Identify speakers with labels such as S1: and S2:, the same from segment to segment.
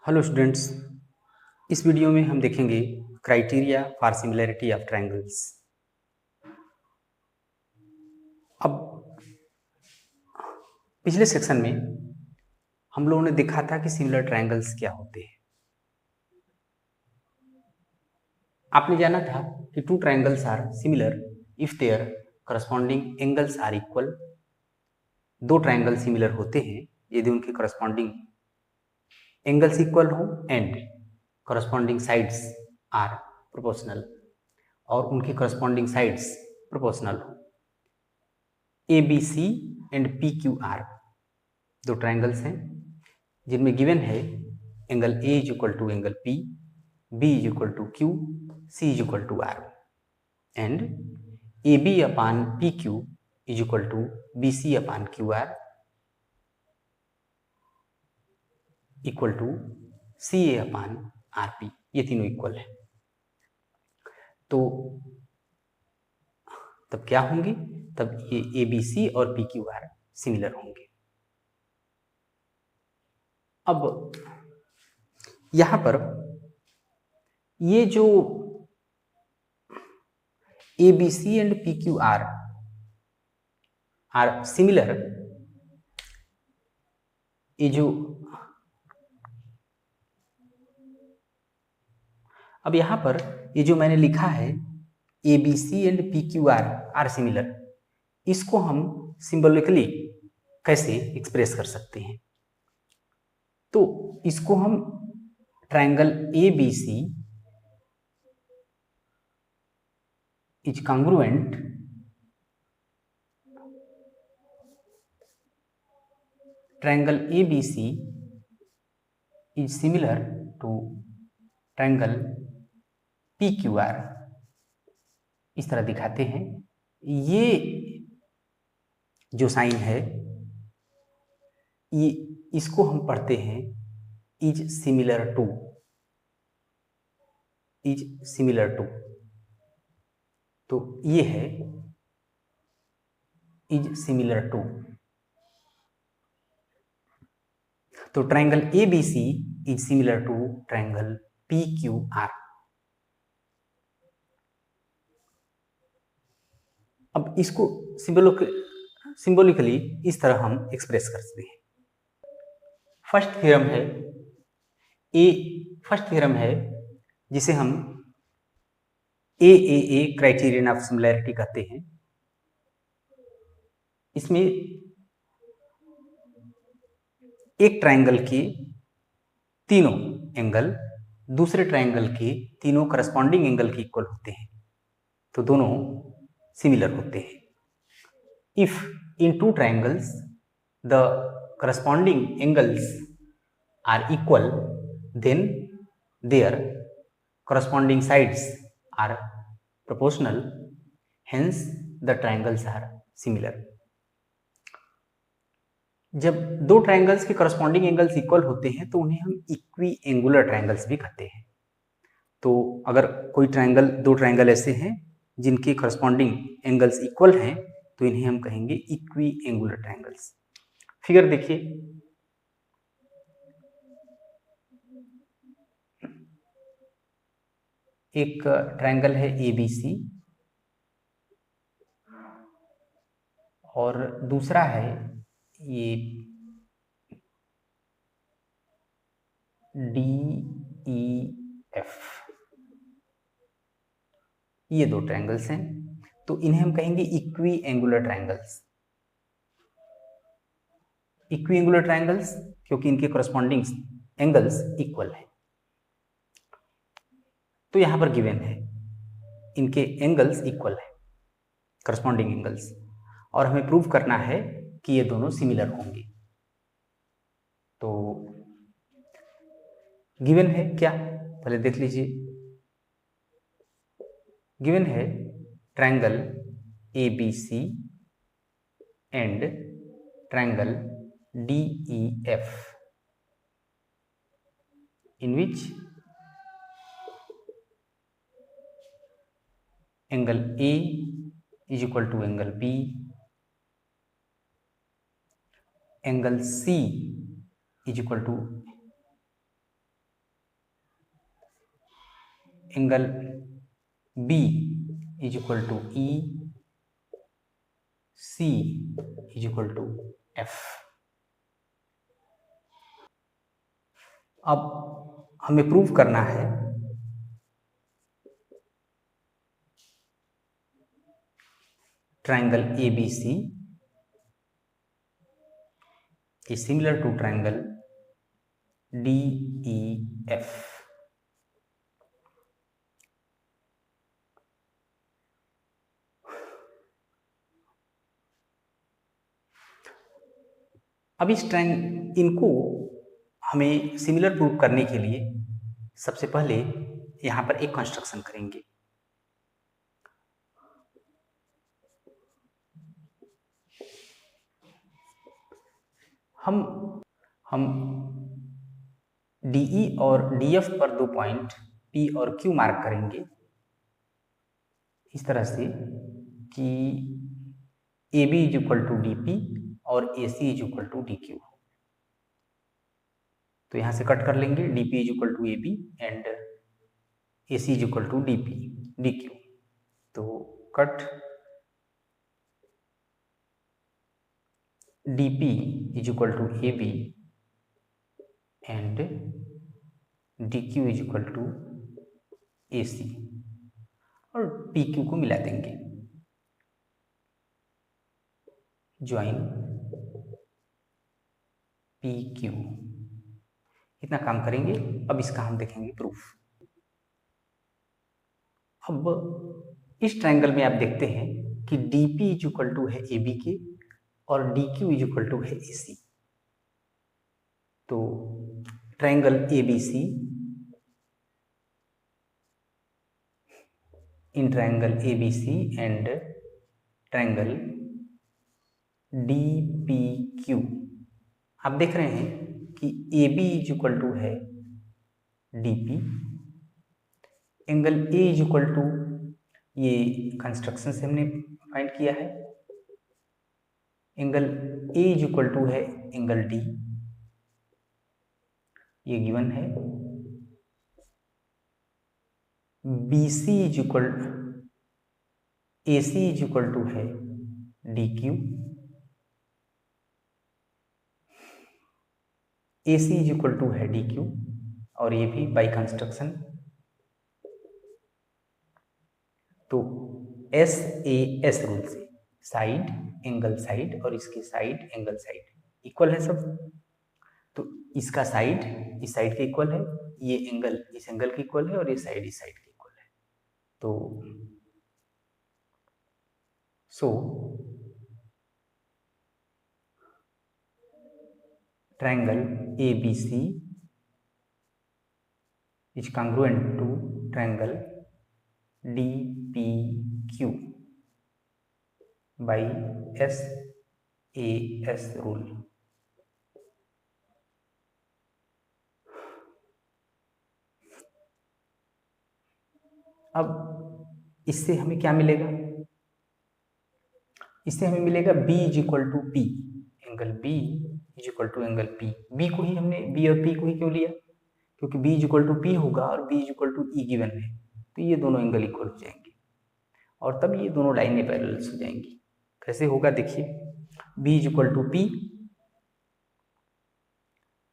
S1: Hello students, इस video में हम देखेंगे criteria for similarity of triangles. अब पिछले सेक्शन में हम लोगों ने देखा था कि सिमिलर ट्रायंगल्स क्या होते हैं। आपने जाना था कि two triangles are similar if their corresponding angles are equal. दो ट्रायंगल सिमिलर होते हैं यदि उनके करस्पॉन्डिंग एंगल्स इक्वल हो and corresponding sides are proportional, और उनके करस्पॉन्डिंग साइड्स प्रोपोर्शनल हो। A B C and P Q R दो ट्रायंगल्स हैं जिनमें गिवन है angle A is equal to angle P, B is equal to Q, C is equal to R, and A B upon P Q is equal to B C upon Q R equal to C A upon R P. ये तीनों equal है। तो तब क्या होंगे? तब ये ए B सी और पी क्यू आर सिमिलर होंगे। अब यहां पर ये जो A B C and P Q R similar, ये जो अब यहां पर ये जो मैंने लिखा है A B C and P Q R similar, इसको हम सिंबॉलिकली कैसे एक्सप्रेस कर सकते हैं? तो इसको हम triangle A B C is congruent triangle ABC is similar to triangle PQR, इस तरह दिखाते हैं। ये जो साइन है ये इसको हम पढ़ते हैं is similar to, is similar to. तो ये है इज सिमिलर टू। तो triangle ABC is similar to triangle PQR। अब इसको सिंबॉलिकली इस तरह हम एक्सप्रेस कर सकते हैं। फर्स्ट थ्योरम है जिसे हम AAA क्राइटेरियन ऑफ सिमिलैरिटी कहते हैं। इसमें एक ट्रायंगल के तीनों एंगल दूसरे ट्रायंगल के तीनों करस्पॉन्डिंग एंगल के इक्वल होते हैं, तो दोनों सिमिलर होते हैं। If in two triangles the corresponding angles are equal then their corresponding sides are proportional, hence the triangles are similar. जब दो ट्रायंगल्स के करस्पॉन्डिंग एंगल्स इक्वल होते हैं तो उन्हें हम इक्वी एंगुलर ट्रायंगल्स भी कहते हैं। तो अगर कोई ट्रायंगल, दो ट्रायंगल ऐसे हैं जिनके करस्पॉन्डिंग एंगल्स इक्वल हैं तो इन्हें हम कहेंगे इक्वी एंगुलर ट्रायंगल्स। फिगर देखिए, एक ट्रायंगल है ABC और दूसरा है ये DEF। ये दो ट्रायंगल्स हैं तो इन्हें हम कहेंगे equi angular triangles. Equi angular triangles क्योंकि इनके करस्पॉन्डिंग एंगल्स इक्वल हैं। तो यहां पर गिवन है इनके एंगल्स इक्वल है, करस्पॉन्डिंग एंगल्स, और हमें प्रूव करना है कि ये दोनों सिमिलर होंगे। तो गिवन है क्या, पहले देख लीजिए। गिवन है triangle ABC and triangle DEF in which angle A is equal to angle B, angle C is equal to angle B is equal to E, C is equal to F. अब हमें prove करना है triangle ABC is similar to triangle DEF। अब इनको हमें similar prove करने के लिए सबसे पहले यहाँ पर एक कंस्ट्रक्शन करेंगे। हम DE और DF पर 2 पॉइंट P और Q मार्क करेंगे इस तरह से कि AB is equal to DP और AC is equal to DQ। तो यहाँ से कट कर लेंगे, DP is equal to AB and AC is equal to DQ। तो cut DP is equal to AB and DQ is equal to AC और PQ को मिला देंगे। ज्वाइन PQ, इतना काम करेंगे। अब इसका हम देखेंगे प्रूफ। अब इस ट्रायंगल में आप देखते हैं कि DP इज इक्वल टू है AB के और DQ इज इक्वल टू है AC। तो triangle ABC in triangle ABC and triangle DPQ आप देख रहे हैं कि AB इज इक्वल टू है DP, angle A is equal to, ये कंस्ट्रक्शन से हमने फाइंड किया है, angle A is equal to है एंगल D, ये गिवन है। BC is equal, AC is equal to है DQ, AC is equal to है DQ और ये भी बाई कंस्ट्रक्शन। तो SAS रूल से साइड एंगल साइड और इसकी साइड एंगल साइड इक्वल है सब। तो इसका साइड इस साइड के इक्वल है, ये एंगल इस एंगल के इक्वल है और ये साइड इस साइड के इक्वल है। तो triangle ABC is congruent to triangle DPQ by SAS rule। अब इससे हमें क्या मिलेगा? इससे हमें मिलेगा B is equal to P, angle B is equal to angle P। B को ही हमने B और P को ही क्यों लिया? क्योंकि B is equal to P होगा और B is equal to E given है, तो ये दोनों एंगल इक्वल हो जाएंगे और तब ये दोनों लाइनें पैरेलल हो जाएंगी। कैसे होगा देखिए, B is equal to P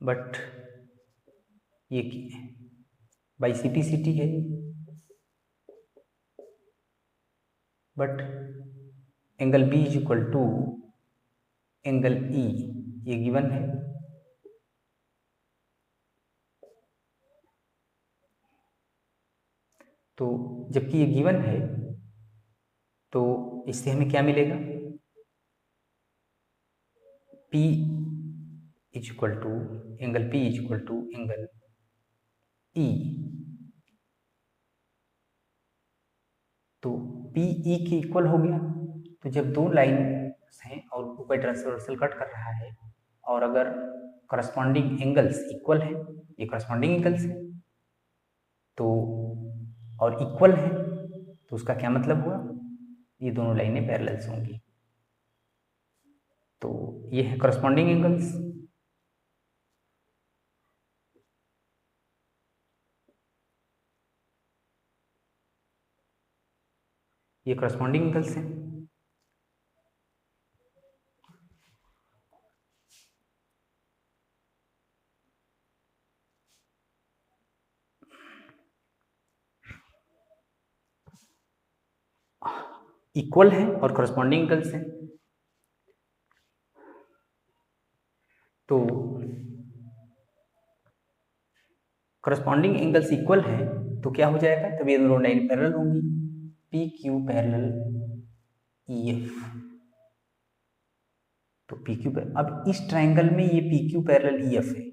S1: but ये बाई CT है, but angle B is equal to angle E ये गिवन है। तो जबकि ये गिवन है तो इससे हमें क्या मिलेगा? P is equal to angle P is equal to angle E। तो PE के इक्वल हो गया। तो जब दो लाइन हैं और ऊपर ट्रांसवर्सल कट कर रहा है और अगर करस्पॉन्डिंग एंगल्स इक्वल है, ये करस्पॉन्डिंग एंगल्स है तो और इक्वल है, तो उसका क्या मतलब हुआ? ये दोनों लाइनें पैरेलल्स होंगी। तो ये है करस्पॉन्डिंग एंगल्स। ये करस्पॉन्डिंग एंगल्स हैं। इक्वल है और करस्पॉन्डिंग एंगल्स हैं। तो करस्पॉन्डिंग एंगल्स इक्वल है तो क्या हो जाएगा, तब ये दोनों लाइन पैरेलल होंगी, P Q parallel E F. तो पी क्यू, अब इस ट्रायंगल में ये P Q parallel E F है,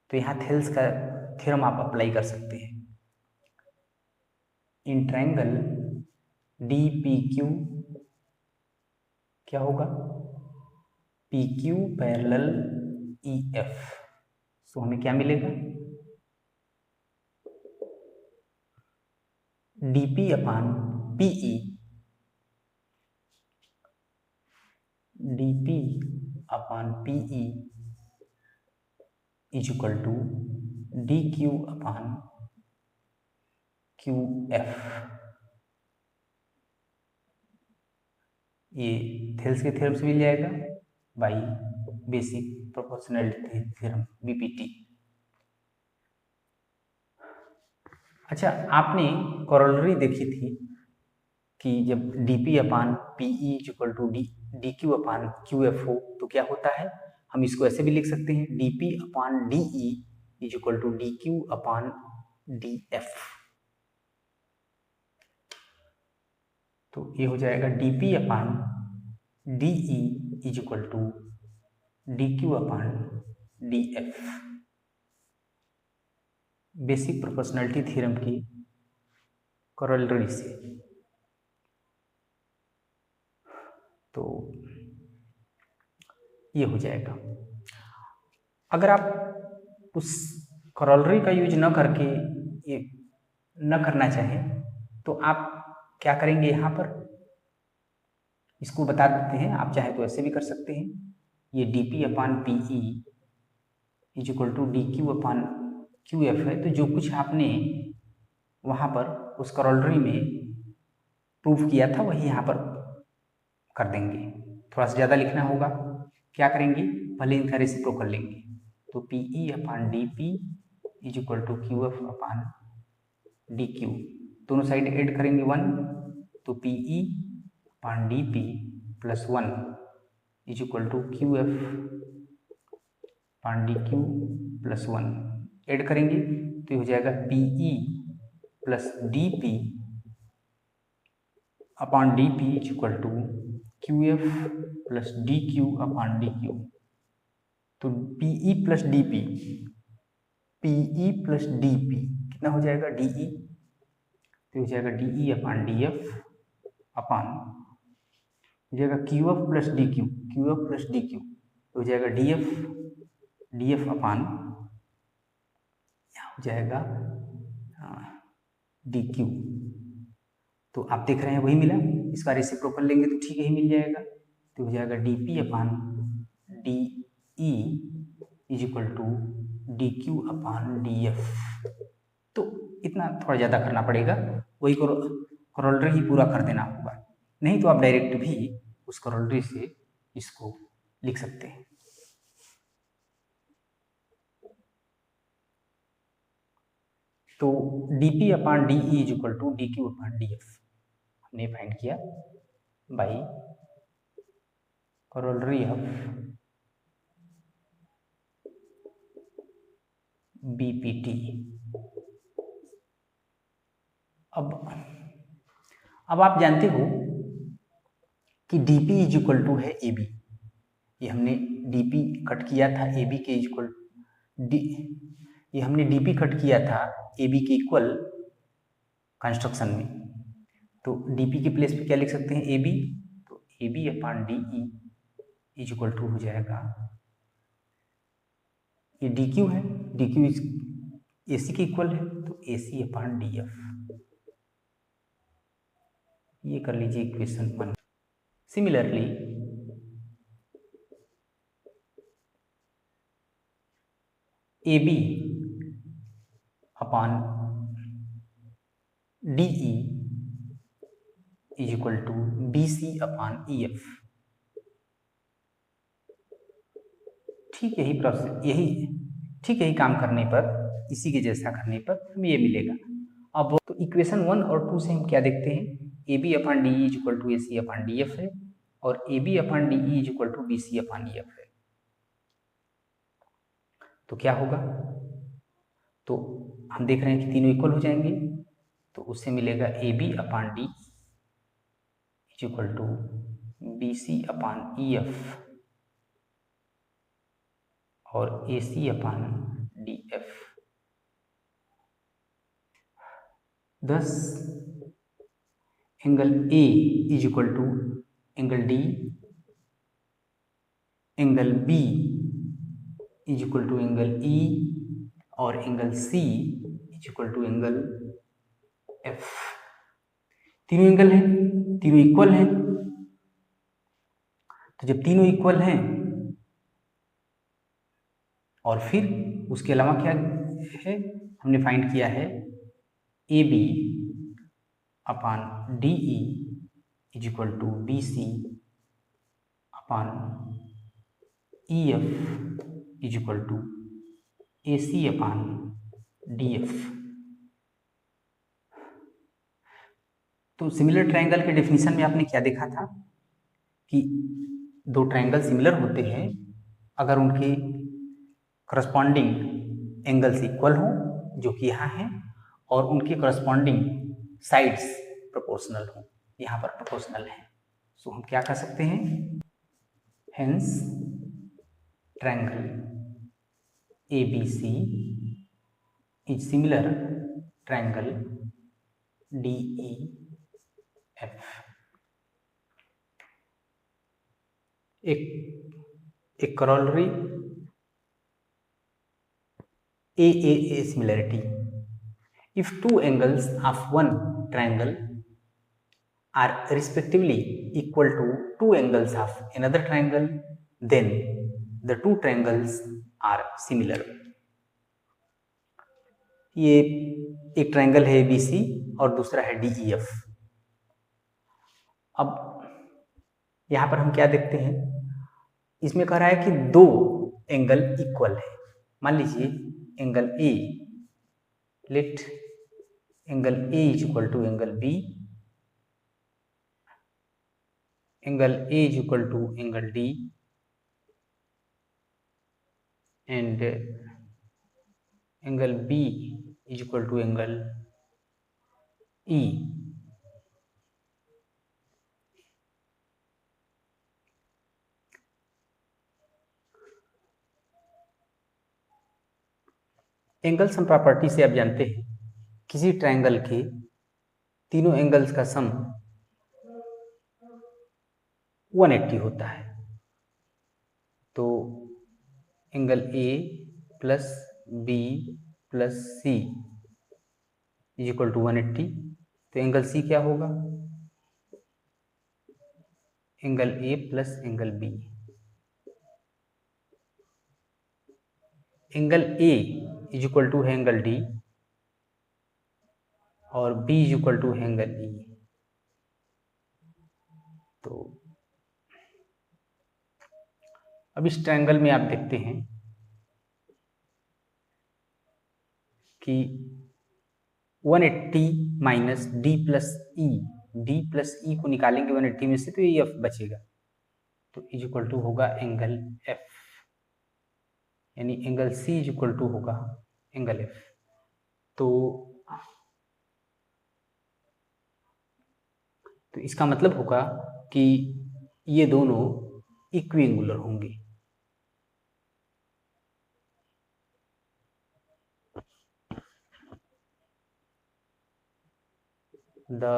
S1: तो यहाँ थेल्स का थ्योरम आप अप्लाई कर सकते हैं। In triangle D P Q क्या होगा, P Q parallel E F. तो हमें क्या मिलेगा, dp upon PE, dp upon PE is equal to dq upon QF। ये थेल्स के थ्योरम से मिल जाएगा by basic proportionality theorem BPT। अच्छा, आपने कॉरोलरी देखी थी कि जब dp upon PE is equal to dq upon QF हो तो क्या होता है, हम इसको ऐसे भी लिख सकते हैं dp upon DE is equal to dq upon DF। तो ये हो जाएगा dp upon DE is equal to dq upon DF, basic proportionality theorem की कॉरोलरी से। तो ये हो जाएगा। अगर आप उस कॉरोलरी का यूज न करके ये न करना चाहें तो आप क्या करेंगे, यहाँ पर इसको बता देते हैं, आप चाहे तो ऐसे भी कर सकते हैं। ये dp upon PE is equal to dq upon QF है, तो जो कुछ आपने वहाँ पर उस कॉरोलरी में प्रूफ किया था वही यहाँ पर कर देंगे। थोड़ा सा ज़्यादा लिखना होगा, क्या करेंगे, पहले इनका रेसिप्रोकल लेंगे। तो PE upon DP is equal to QF upon DQ, दोनों साइड ऐड करेंगे 1, तो PE upon DP plus 1 is equal to QF upon DQ plus 1 add करेंगे तो ये हो जाएगा PE plus DP upon DP is equal to QF plus DQ upon DQ। तो PE plus DP, PE plus DP कितना हो जाएगा DE, तो हो जाएगा DE अपान DF अपान हो जाएगा QF plus DQ, QF plus DQ तो हो जाएगा DF अपान यहाँ हो जाएगा DQ। तो आप देख रहे हैं वही मिला, इसका रेसिप्रोकल लेंगे तो ठीक ही मिल जाएगा। तो हो जाएगा DP upon DE is equal to DQ upon DF। तो इतना थोड़ा ज़्यादा करना पड़ेगा, वही कॉरोलरी ही पूरा कर देना होगा, नहीं तो आप डायरेक्ट भी उस कॉरोलरी से इसको लिख सकते हैं। तो dp upon DE is equal to DQ upon DF हमने फाइंड किया बाई कॉरोलरी ऑफ BPT। अब आप जानते हो कि DP इज इक्वल टू है AB, ये हमने DP कट किया था AB के इक्वल ये हमने DP कट किया था AB के इक्वल कंस्ट्रक्शन में। तो DP के प्लेस पे क्या लिख सकते हैं AB, तो AB upon DE is equal to हो जाएगा, ये DQ है, DQ AC के इक्वल है तो AC अपान DF, ये कर लीजिए equation 1। Similarly AB upon DE is equal to B C upon E F. ठीक यही प्रोसेस, यही काम करने पर, इसी के जैसा करने पर हमें ये मिलेगा। अब तो इक्वेशन 1 और 2 से हम क्या देखते हैं, A B upon D E is equal to A C upon D F है, और A B upon D E is equal to B C upon E F है। तो क्या होगा, तो हम देख रहे हैं कि तीनों इक्वल हो जाएंगे, तो उससे मिलेगा A B upon D is equal to B C upon E F और A C upon D F. thus angle A is equal to angle D, angle B is equal to angle E, और angle C is equal to angle F. तीनों angle हैं, तीनों equal हैं, तो जब तीनों equal हैं और फिर उसके अलावा क्या है, हमने फाइंड किया है A B upon D E is equal to B C upon E F is equal to A C upon D F. तो सिमिलर ट्रायंगल के डेफिनेशन में आपने क्या देखा था कि दो ट्रायंगल सिमिलर होते हैं अगर उनके करस्पॉन्डिंग एंगल्स इक्वल हो, जो कि यहाँ है, और उनके करस्पॉन्डिंग साइड्स प्रोपोर्शनल हो, यहाँ पर प्रोपोर्शनल है। सो हम क्या कर सकते हैं, hence triangle A B C is similar triangle D E F. एक corollary a similarity, if two angles of one triangle are respectively equal to two angles of another triangle, then the two triangles are similar। ये एक triangle है ABC और दूसरा है DEF। अब यहाँ पर हम क्या देखते हैं, इसमें कह रहा है कि दो एंगल इक्वल है। मान लीजिए angle A, let angle A is equal to angle B, angle A is equal to angle D, and angle B is equal to angle E। Angle sum property से आप जानते हैं किसी ट्रायंगल के तीनों एंगल्स का सम 180 होता है। तो angle A plus B plus C is equal to 180। तो एंगल C क्या होगा, angle A plus angle B। Angle A is equal to है एंगल D और B इज इक्वल टू है एंगल E। तो अब इस ट्रायंगल में आप देखते हैं कि 180 माइनस D प्लस E को निकालेंगे 180 में से, तो ये F बचेगा, तो इज इक्वल टू होगा एंगल F, यानी angle C is equal to होगा एंगल F। तो इसका मतलब होगा कि ये दोनों इक्विएंगुलर होंगे। The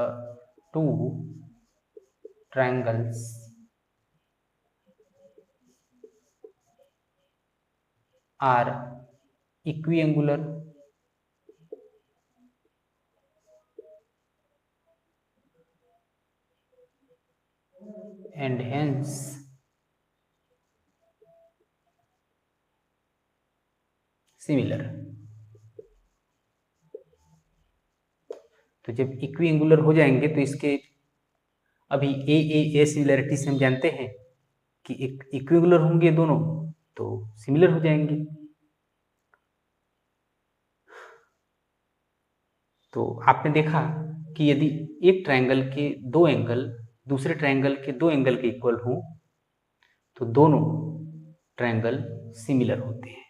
S1: two triangles are equiangular and hence similar। तो जब इक्विएंगुलर हो जाएंगे तो इसके अभी ए सिमिलरिटी से हम जानते हैं कि एक इक्विगुलर होंगे दोनों तो सिमिलर हो जाएंगे। तो आपने देखा कि यदि एक ट्रायंगल के दो एंगल दूसरे ट्रायंगल के दो एंगल के इक्वल हों तो दोनों ट्रायंगल सिमिलर होते हैं।